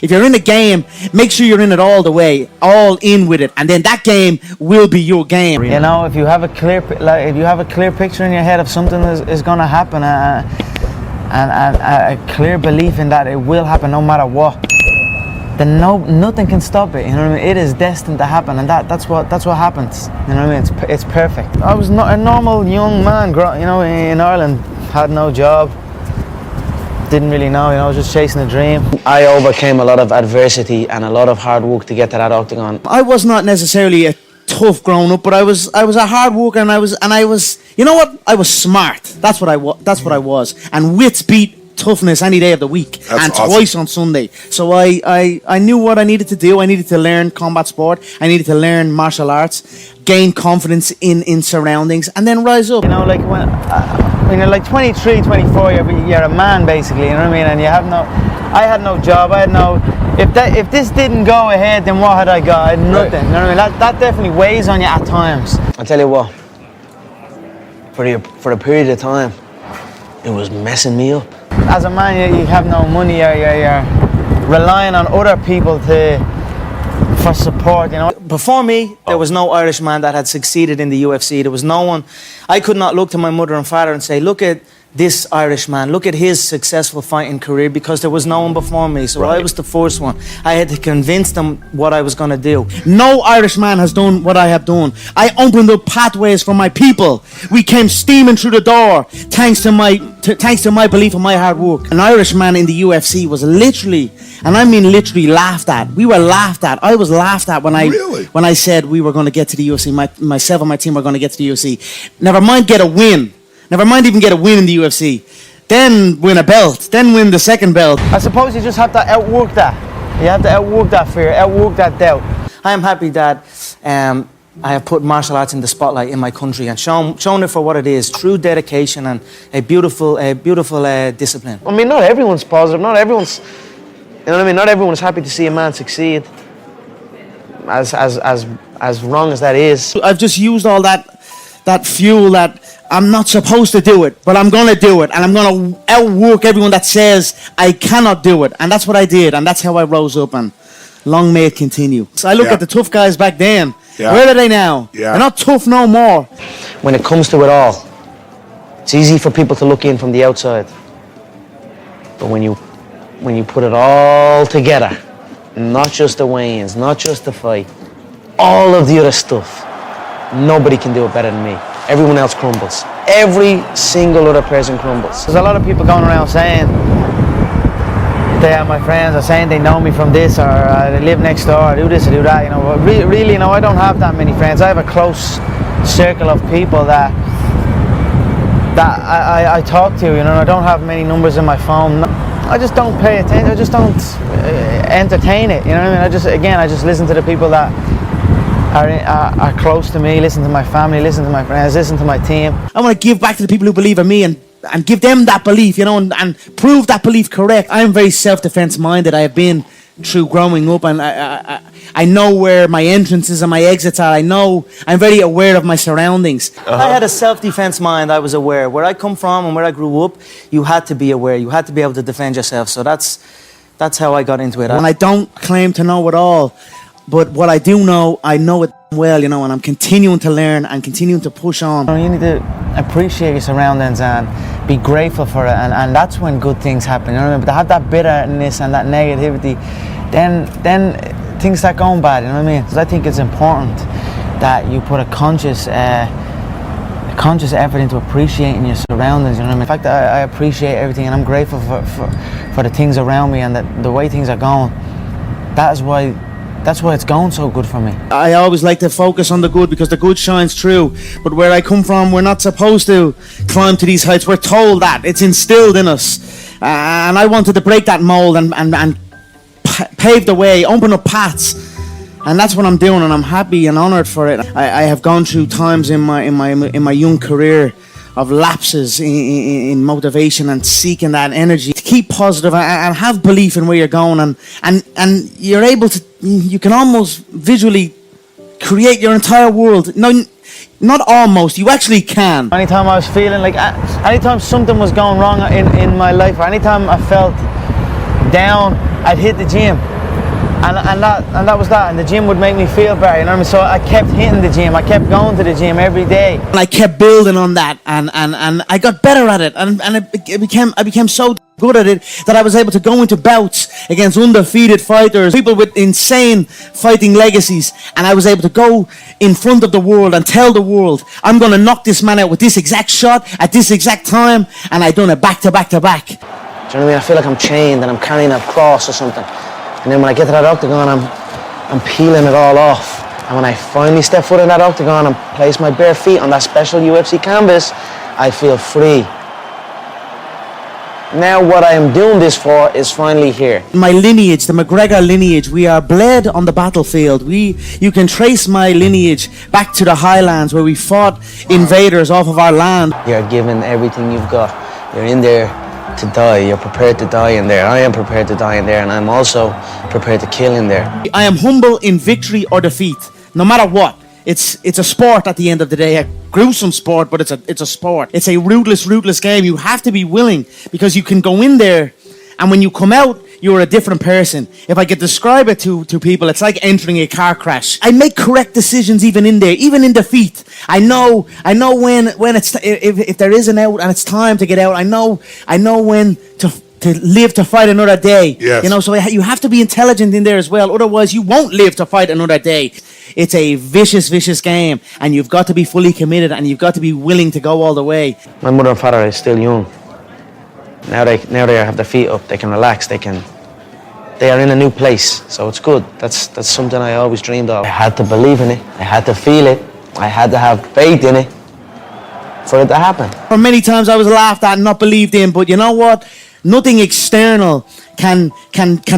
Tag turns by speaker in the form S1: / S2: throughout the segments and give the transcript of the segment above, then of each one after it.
S1: If you're in a game, make sure you're in it all the way, all in with it, and then that game will be your game.
S2: You know, if you have a clear picture in your head of something is going to happen, and a clear belief in that it will happen no matter what, then nothing can stop it. You know what I mean? It is destined to happen, and that's what happens. You know what I mean? It's perfect. I was not a normal young man, you know, in Ireland, had no job, didn't really know. You know, I was just chasing a dream.
S3: I overcame a lot of adversity and a lot of hard work to get to that octagon.
S1: I was not necessarily a tough growing up, but I was a hard worker, and I was you know what? I was smart. That's what I was. And wits beat toughness any day of the week.
S4: That's
S1: and
S4: awesome.
S1: Twice on Sunday. So I knew what I needed to do. I needed to learn combat sport. I needed to learn martial arts, gain confidence in surroundings, and then rise up.
S2: You know, like when you're like 23, 24, you're a man basically. You know what I mean? And I had no job. I had no. If this didn't go ahead, then what had I got? I had nothing. Right. You know what I mean? That definitely weighs on you at times.
S3: I'll tell you what. For a period of time, it was messing me up.
S2: As a man, you have no money. You're relying on other people for support. You know.
S1: Before me, there was no Irishman that had succeeded in the UFC. There was no one. I could not look to my mother and father and say, look at this Irishman, look at his successful fighting career, because there was no one before me. So I was the first one. I had to convince them what I was going to do. No Irishman has done what I have done. I opened up pathways for my people. We came steaming through the door thanks to my belief and my hard work. An Irishman in the UFC was literally, and I mean literally, laughed at. We were laughed at. I was laughed at when I said we were going to get to the UFC. Myself and my team were going to get to the UFC. Never mind get a win. Never mind even get a win in the UFC. Then win a belt. Then win the second belt.
S2: I suppose you just have to outwork that. You have to outwork that fear, outwork that doubt.
S1: I am happy that I have put martial arts in the spotlight in my country and shown it for what it is, true dedication and a beautiful discipline.
S3: I mean, not everyone's positive. Not everyone's, you know what I mean? Not everyone's happy to see a man succeed. As wrong as that is.
S1: I've just used all that fuel that I'm not supposed to do it, but I'm going to do it, and I'm going to outwork everyone that says I cannot do it. And that's what I did, and that's how I rose up, and long may it continue. So I look at the tough guys back then. Yeah. Where are they now? Yeah. They're not tough no more.
S3: When it comes to it all, it's easy for people to look in from the outside. But when you put it all together, not just the weigh-ins, not just the fight, all of the other stuff, nobody can do it better than me. Everyone else crumbles. Every single other person crumbles.
S2: There's a lot of people going around saying they are my friends, or saying they know me from this, or they live next door, or do this or do that. You know, really, you know, I don't have that many friends. I have a close circle of people that I talk to. You know, I don't have many numbers in my phone. I just don't pay attention. I just don't entertain it. You know what I mean? I just listen to the people that are close to me, listen to my family, listen to my friends, listen to my team.
S1: I want to give back to the people who believe in me and give them that belief, you know, and prove that belief correct. I am very self-defense minded. I have been through growing up, and I know where my entrances and my exits are. I'm very aware of my surroundings. I had a self-defense mind. I was aware. Where I come from and where I grew up, you had to be aware. You had to be able to defend yourself. So that's how I got into it. And I don't claim to know it all. But what I do know, I know it well, you know, and I'm continuing to learn and continuing to push on.
S2: You need to appreciate your surroundings and be grateful for it, and that's when good things happen. You know what I mean? But to have that bitterness and that negativity, then things start going bad. You know what I mean? Because I think it's important that you put a conscious effort into appreciating your surroundings. You know what I mean? In fact, I appreciate everything, and I'm grateful for the things around me and the way things are going. That's why it's going so good for me.
S1: I always like to focus on the good, because the good shines through. But where I come from, we're not supposed to climb to these heights. We're told that. It's instilled in us. And I wanted to break that mold and pave the way, open up paths. And that's what I'm doing, and I'm happy and honoured for it. I have gone through times in my young career of lapses in motivation and seeking that energy to keep positive and have belief in where you're going, and you're able to, you can almost visually create your entire world. No, not almost, you actually can.
S2: Anytime I was feeling like, anytime something was going wrong in my life, or anytime I felt down, I'd hit the gym. And that was that. And the gym would make me feel better, you know what I mean? So I kept hitting the gym. I kept going to the gym every day.
S1: And I kept building on that, and I got better at it, and I became so good at it that I was able to go into bouts against undefeated fighters, people with insane fighting legacies, and I was able to go in front of the world and tell the world, I'm going to knock this man out with this exact shot at this exact time, and I done it back to back to back.
S3: Do you know what I mean? I feel like I'm chained and I'm carrying a cross or something. And then when I get to that octagon, I'm peeling it all off. And when I finally step foot in that octagon and place my bare feet on that special UFC canvas, I feel free. Now what I am doing this for is finally here.
S1: My lineage, the McGregor lineage, we are bled on the battlefield. You can trace my lineage back to the Highlands where we fought invaders off of our land.
S3: You're given everything you've got. You're in there to die. You're prepared to die in there. I am prepared to die in there, and I'm also prepared to kill in there.
S1: I am humble in victory or defeat, no matter what. It's a sport at the end of the day, a gruesome sport, but it's a sport. It's a ruthless game. You have to be willing, because you can go in there, and when you come out, you're a different person. If I could describe it to people, it's like entering a car crash. I make correct decisions even in there, even in defeat. I know when it's if there is an out and it's time to get out. I know when to live to fight another day.
S4: Yes.
S1: You know, so you have to be intelligent in there as well. Otherwise, you won't live to fight another day. It's a vicious game, and you've got to be fully committed, and you've got to be willing to go all the way.
S3: My mother and father are still young. Now they have their feet up. They can relax. They are in a new place, so it's good. That's something I always dreamed of. I had to believe in it. I had to feel it. I had to have faith in it for it to happen.
S1: For many times I was laughed at and not believed in, but you know what? Nothing external can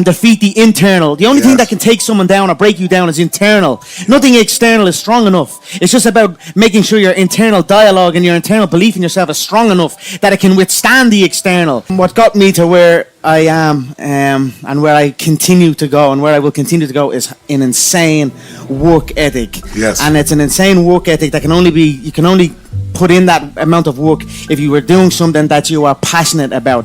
S1: defeat the internal. The only thing that can take someone down or break you down is internal. Nothing external is strong enough. It's just about making sure your internal dialogue and your internal belief in yourself is strong enough that it can withstand the external. What got me to where I am and where I continue to go and where I will continue to go is an insane work ethic.
S4: Yes.
S1: And it's an insane work ethic that you can only put in that amount of work if you were doing something that you are passionate about.